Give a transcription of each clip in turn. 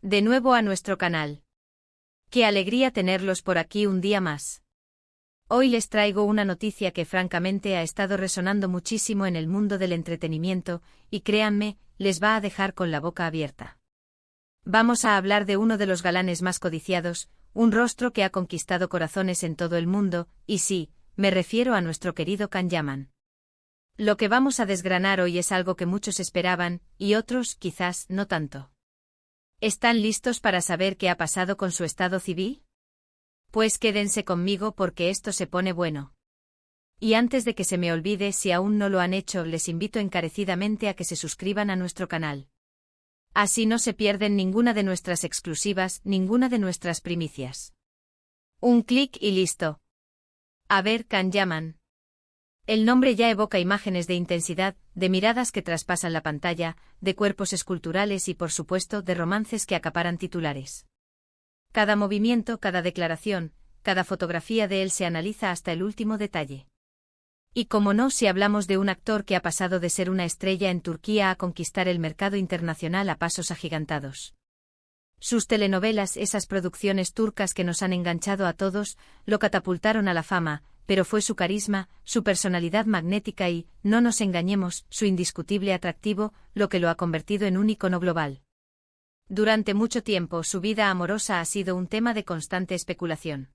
De nuevo a nuestro canal. Qué alegría tenerlos por aquí un día más. Hoy les traigo una noticia que francamente ha estado resonando muchísimo en el mundo del entretenimiento, y créanme, les va a dejar con la boca abierta. Vamos a hablar de uno de los galanes más codiciados, un rostro que ha conquistado corazones en todo el mundo, y sí, me refiero a nuestro querido Can Yaman. Lo que vamos a desgranar hoy es algo que muchos esperaban, y otros, quizás, no tanto. ¿Están listos para saber qué ha pasado con su estado civil? Pues quédense conmigo porque esto se pone bueno. Y antes de que se me olvide, si aún no lo han hecho, les invito encarecidamente a que se suscriban a nuestro canal. Así no se pierden ninguna de nuestras exclusivas, ninguna de nuestras primicias. Un clic y listo. A ver, Can Yaman. El nombre ya evoca imágenes de intensidad, de miradas que traspasan la pantalla, de cuerpos esculturales y por supuesto de romances que acaparan titulares. Cada movimiento, cada declaración, cada fotografía de él se analiza hasta el último detalle. Y cómo no, si hablamos de un actor que ha pasado de ser una estrella en Turquía a conquistar el mercado internacional a pasos agigantados. Sus telenovelas, esas producciones turcas que nos han enganchado a todos, lo catapultaron a la fama, pero fue su carisma, su personalidad magnética y, no nos engañemos, su indiscutible atractivo, lo que lo ha convertido en un ícono global. Durante mucho tiempo su vida amorosa ha sido un tema de constante especulación.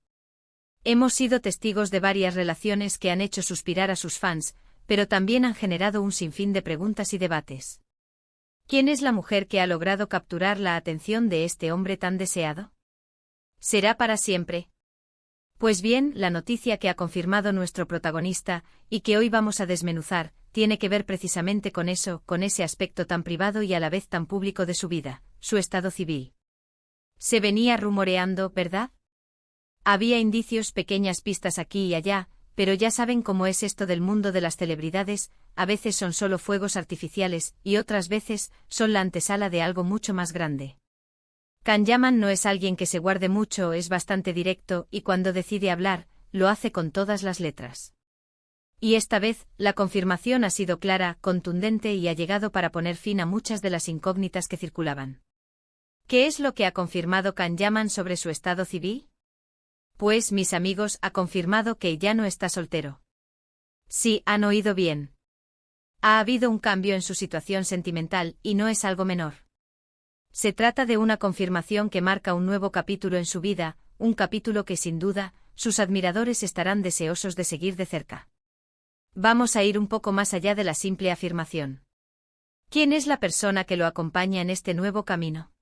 Hemos sido testigos de varias relaciones que han hecho suspirar a sus fans, pero también han generado un sinfín de preguntas y debates. ¿Quién es la mujer que ha logrado capturar la atención de este hombre tan deseado? ¿Será para siempre? Pues bien, la noticia que ha confirmado nuestro protagonista, y que hoy vamos a desmenuzar, tiene que ver precisamente con eso, con ese aspecto tan privado y a la vez tan público de su vida, su estado civil. Se venía rumoreando, ¿verdad? Había indicios, pequeñas pistas aquí y allá, pero ya saben cómo es esto del mundo de las celebridades, a veces son solo fuegos artificiales, y otras veces son la antesala de algo mucho más grande. Can Yaman no es alguien que se guarde mucho, es bastante directo, y cuando decide hablar, lo hace con todas las letras. Y esta vez, la confirmación ha sido clara, contundente y ha llegado para poner fin a muchas de las incógnitas que circulaban. ¿Qué es lo que ha confirmado Can Yaman sobre su estado civil? Pues, mis amigos, ha confirmado que ya no está soltero. Sí, han oído bien. Ha habido un cambio en su situación sentimental, y no es algo menor. Se trata de una confirmación que marca un nuevo capítulo en su vida, un capítulo que sin duda, sus admiradores estarán deseosos de seguir de cerca. Vamos a ir un poco más allá de la simple afirmación. ¿Quién es la persona que lo acompaña en este nuevo camino?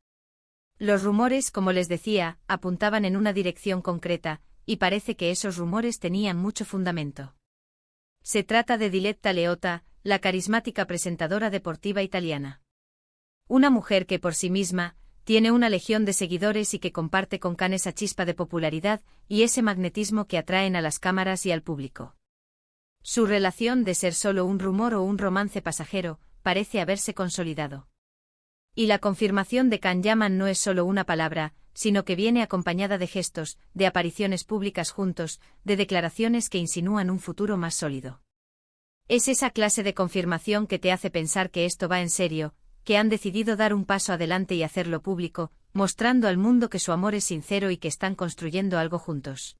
Los rumores, como les decía, apuntaban en una dirección concreta, y parece que esos rumores tenían mucho fundamento. Se trata de Diletta Leotta, la carismática presentadora deportiva italiana. Una mujer que por sí misma, tiene una legión de seguidores y que comparte con Can esa chispa de popularidad y ese magnetismo que atraen a las cámaras y al público. Su relación, de ser solo un rumor o un romance pasajero, parece haberse consolidado. Y la confirmación de Can Yaman no es solo una palabra, sino que viene acompañada de gestos, de apariciones públicas juntos, de declaraciones que insinúan un futuro más sólido. Es esa clase de confirmación que te hace pensar que esto va en serio, que han decidido dar un paso adelante y hacerlo público, mostrando al mundo que su amor es sincero y que están construyendo algo juntos.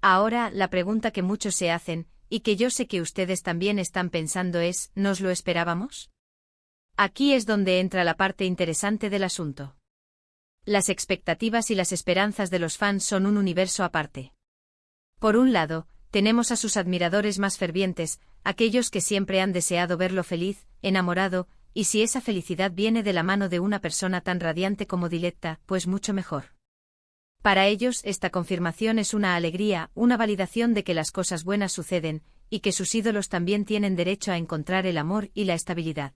Ahora, la pregunta que muchos se hacen, y que yo sé que ustedes también están pensando es, ¿nos lo esperábamos? Aquí es donde entra la parte interesante del asunto. Las expectativas y las esperanzas de los fans son un universo aparte. Por un lado, tenemos a sus admiradores más fervientes, aquellos que siempre han deseado verlo feliz, enamorado, y si esa felicidad viene de la mano de una persona tan radiante como Diletta, pues mucho mejor. Para ellos, esta confirmación es una alegría, una validación de que las cosas buenas suceden, y que sus ídolos también tienen derecho a encontrar el amor y la estabilidad.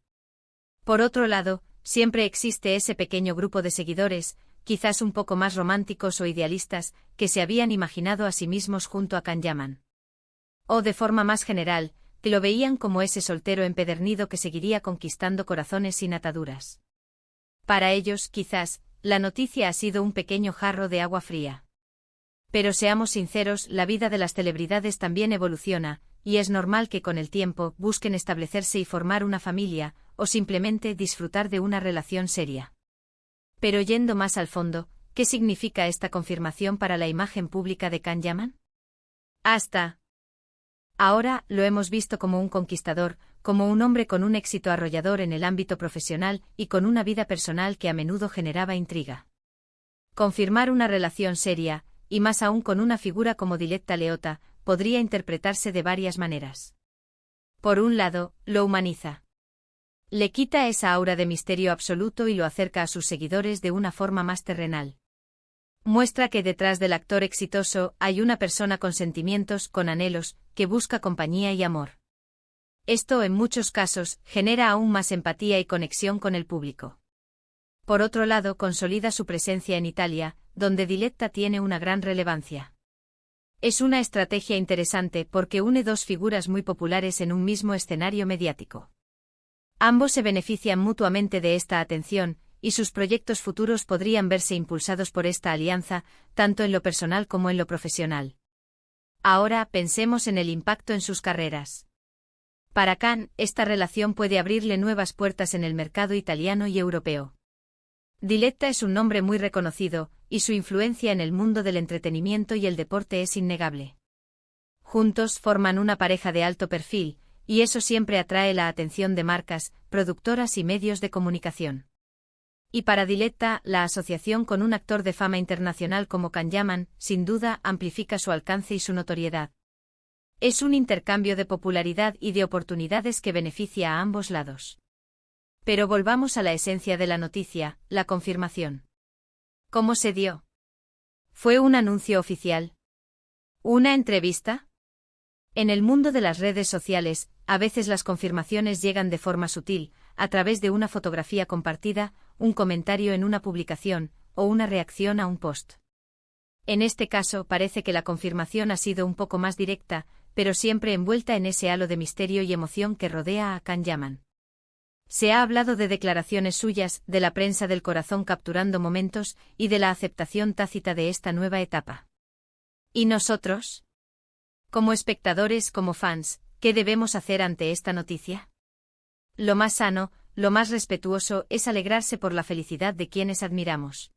Por otro lado, siempre existe ese pequeño grupo de seguidores, quizás un poco más románticos o idealistas, que se habían imaginado a sí mismos junto a Can Yaman. O de forma más general, que lo veían como ese soltero empedernido que seguiría conquistando corazones sin ataduras. Para ellos, quizás, la noticia ha sido un pequeño jarro de agua fría. Pero seamos sinceros, la vida de las celebridades también evoluciona, y es normal que con el tiempo busquen establecerse y formar una familia, o simplemente disfrutar de una relación seria. Pero yendo más al fondo, ¿qué significa esta confirmación para la imagen pública de Can Yaman? Hasta ahora, lo hemos visto como un conquistador, como un hombre con un éxito arrollador en el ámbito profesional y con una vida personal que a menudo generaba intriga. Confirmar una relación seria, y más aún con una figura como Diletta Leotta, podría interpretarse de varias maneras. Por un lado, lo humaniza. Le quita esa aura de misterio absoluto y lo acerca a sus seguidores de una forma más terrenal. Muestra que detrás del actor exitoso hay una persona con sentimientos, con anhelos, que busca compañía y amor. Esto, en muchos casos, genera aún más empatía y conexión con el público. Por otro lado, consolida su presencia en Italia, donde Diletta tiene una gran relevancia. Es una estrategia interesante porque une dos figuras muy populares en un mismo escenario mediático. Ambos se benefician mutuamente de esta atención, y sus proyectos futuros podrían verse impulsados por esta alianza, tanto en lo personal como en lo profesional. Ahora pensemos en el impacto en sus carreras. Para Can, esta relación puede abrirle nuevas puertas en el mercado italiano y europeo. Diletta es un nombre muy reconocido, y su influencia en el mundo del entretenimiento y el deporte es innegable. Juntos forman una pareja de alto perfil, y eso siempre atrae la atención de marcas, productoras y medios de comunicación. Y para Diletta, la asociación con un actor de fama internacional como Can Yaman, sin duda, amplifica su alcance y su notoriedad. Es un intercambio de popularidad y de oportunidades que beneficia a ambos lados. Pero volvamos a la esencia de la noticia, la confirmación. ¿Cómo se dio? ¿Fue un anuncio oficial? ¿Una entrevista? En el mundo de las redes sociales, a veces las confirmaciones llegan de forma sutil, a través de una fotografía compartida, un comentario en una publicación, o una reacción a un post. En este caso parece que la confirmación ha sido un poco más directa, pero siempre envuelta en ese halo de misterio y emoción que rodea a Can Yaman. Se ha hablado de declaraciones suyas, de la prensa del corazón capturando momentos, y de la aceptación tácita de esta nueva etapa. ¿Y nosotros? Como espectadores, como fans, ¿qué debemos hacer ante esta noticia? Lo más sano, lo más respetuoso, es alegrarse por la felicidad de quienes admiramos.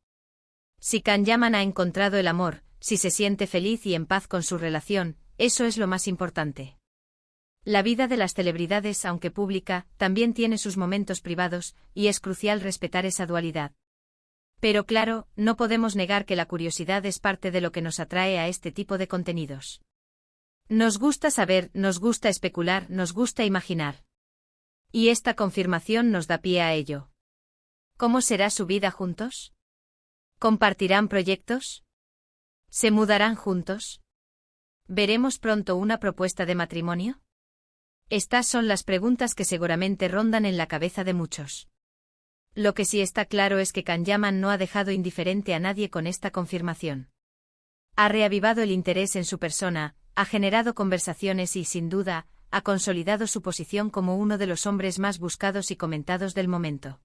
Si Can Yaman ha encontrado el amor, si se siente feliz y en paz con su relación, eso es lo más importante. La vida de las celebridades, aunque pública, también tiene sus momentos privados, y es crucial respetar esa dualidad. Pero claro, no podemos negar que la curiosidad es parte de lo que nos atrae a este tipo de contenidos. Nos gusta saber, nos gusta especular, nos gusta imaginar. Y esta confirmación nos da pie a ello. ¿Cómo será su vida juntos? ¿Compartirán proyectos? ¿Se mudarán juntos? ¿Veremos pronto una propuesta de matrimonio? Estas son las preguntas que seguramente rondan en la cabeza de muchos. Lo que sí está claro es que Can Yaman no ha dejado indiferente a nadie con esta confirmación. Ha reavivado el interés en su persona, ha generado conversaciones y, sin duda, ha consolidado su posición como uno de los hombres más buscados y comentados del momento.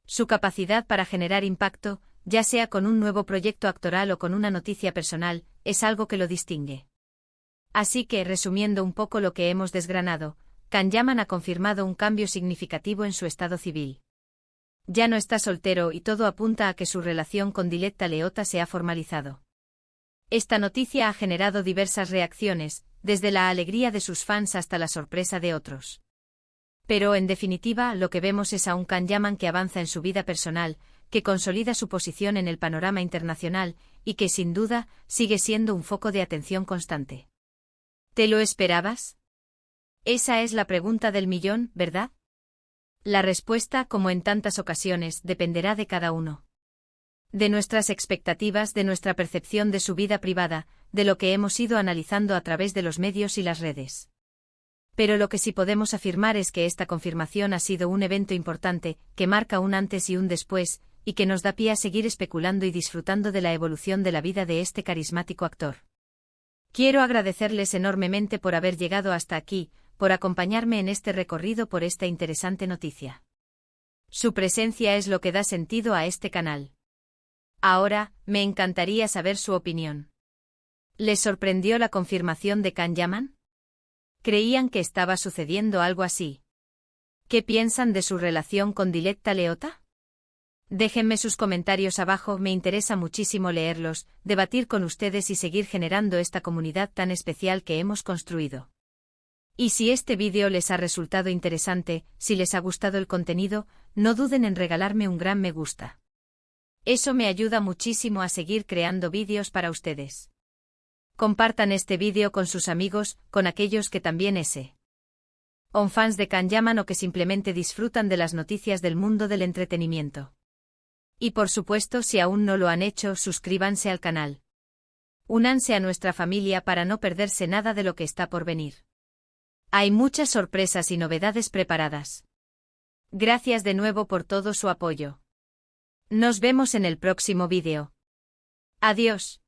Su capacidad para generar impacto, ya sea con un nuevo proyecto actoral o con una noticia personal, es algo que lo distingue. Así que, resumiendo un poco lo que hemos desgranado, Can Yaman ha confirmado un cambio significativo en su estado civil. Ya no está soltero y todo apunta a que su relación con Diletta Leotta se ha formalizado. Esta noticia ha generado diversas reacciones, desde la alegría de sus fans hasta la sorpresa de otros. Pero en definitiva, lo que vemos es a un Can Yaman que avanza en su vida personal, que consolida su posición en el panorama internacional, y que sin duda, sigue siendo un foco de atención constante. ¿Te lo esperabas? Esa es la pregunta del millón, ¿verdad? La respuesta, como en tantas ocasiones, dependerá de cada uno. De nuestras expectativas, de nuestra percepción de su vida privada, de lo que hemos ido analizando a través de los medios y las redes. Pero lo que sí podemos afirmar es que esta confirmación ha sido un evento importante, que marca un antes y un después, y que nos da pie a seguir especulando y disfrutando de la evolución de la vida de este carismático actor. Quiero agradecerles enormemente por haber llegado hasta aquí, por acompañarme en este recorrido por esta interesante noticia. Su presencia es lo que da sentido a este canal. Ahora, me encantaría saber su opinión. ¿Les sorprendió la confirmación de Can Yaman? ¿Creían que estaba sucediendo algo así? ¿Qué piensan de su relación con Diletta Leotta? Déjenme sus comentarios abajo, me interesa muchísimo leerlos, debatir con ustedes y seguir generando esta comunidad tan especial que hemos construido. Y si este vídeo les ha resultado interesante, si les ha gustado el contenido, no duden en regalarme un gran me gusta. Eso me ayuda muchísimo a seguir creando vídeos para ustedes. Compartan este vídeo con sus amigos, con aquellos que también son fans de Kan-Yaman o que simplemente disfrutan de las noticias del mundo del entretenimiento. Y por supuesto, si aún no lo han hecho, suscríbanse al canal. Únanse a nuestra familia para no perderse nada de lo que está por venir. Hay muchas sorpresas y novedades preparadas. Gracias de nuevo por todo su apoyo. Nos vemos en el próximo vídeo. Adiós.